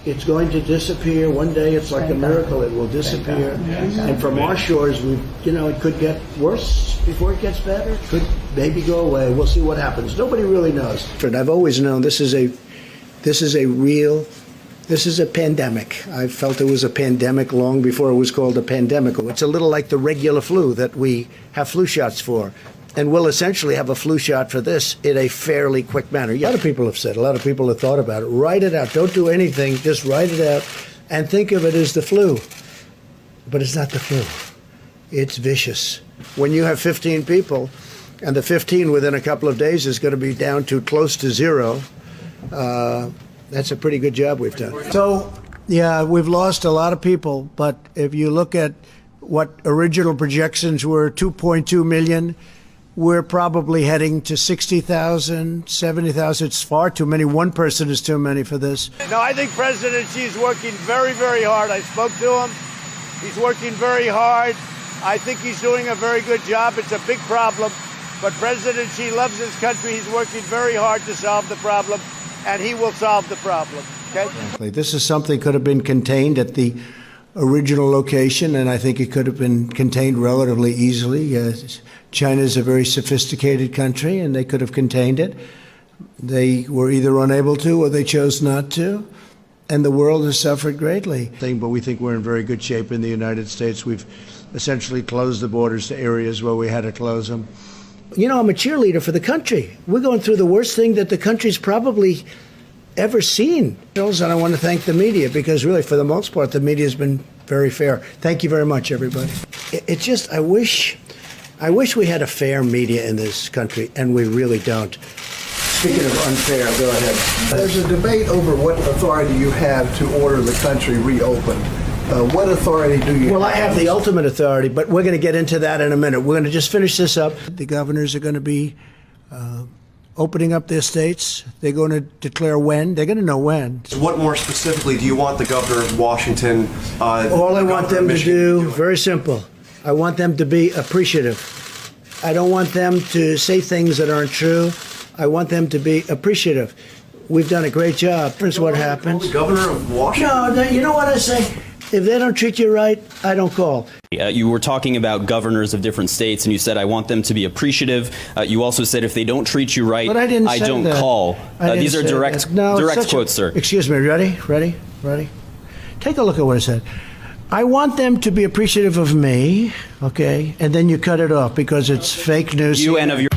It's going to disappear. One day it's like a miracle. It will disappear. And from our shores, it could get worse before it gets better. It could maybe go away. We'll see what happens. Nobody really knows. And I've always known this is a pandemic. I felt it was a pandemic long before it was called a pandemic. It's a little like the regular flu that we have flu shots for. And we'll essentially have a flu shot for this in a fairly quick manner. A lot of people have said, a lot of people have thought about it. Write it out. Don't do anything. Just write it out and think of it as the flu. But it's not the flu. It's vicious. When you have 15 people, and the 15 within a couple of days is going to be down to close to zero, that's a pretty good job we've done. So, yeah, we've lost a lot of people. But if you look at what original projections were, 2.2 million, we're probably heading to 60,000, 70,000. It's far too many. One person is too many for this. No, I think President Xi is working very, very hard. I spoke to him. He's working very hard. I think he's doing a very good job. It's a big problem. But President Xi loves his country. He's working very hard to solve the problem, and he will solve the problem. Okay? This is something that could have been contained at the original location, and I think it could have been contained relatively easily. China is a very sophisticated country, and they could have contained it. They were either unable to or they chose not to, and the world has suffered greatly. But we think we're in very good shape in the United States. We've essentially closed the borders to areas where we had to close them. I'm a cheerleader for the country. We're going through the worst thing that the country's probably ever seen. And I want to thank the media because really, for the most part, the media has been very fair. Thank you very much, everybody. It's just, I wish we had a fair media in this country, and we really don't. Speaking of unfair, go ahead. There's a debate over what authority you have to order the country reopened. What authority do you have? Well, I have the ultimate authority, but we're going to get into that in a minute. We're going to just finish this up. The governors are going to be opening up their states. They're going to declare when. They're going to know when. What more specifically do you want the governor of Washington? All I want them to do, very simple. I want them to be appreciative. I don't want them to say things that aren't true. I want them to be appreciative. We've done a great job. Here's what happens. The governor of Washington? No, you know what I say? If they don't treat you right, I don't call. You were talking about governors of different states, and you said, I want them to be appreciative. You also said, if they don't treat you right, but I don't call. These are direct quotes, sir. Excuse me. Ready? Take a look at what I said. I want them to be appreciative of me, okay? And then you cut it off because it's fake news. You and of your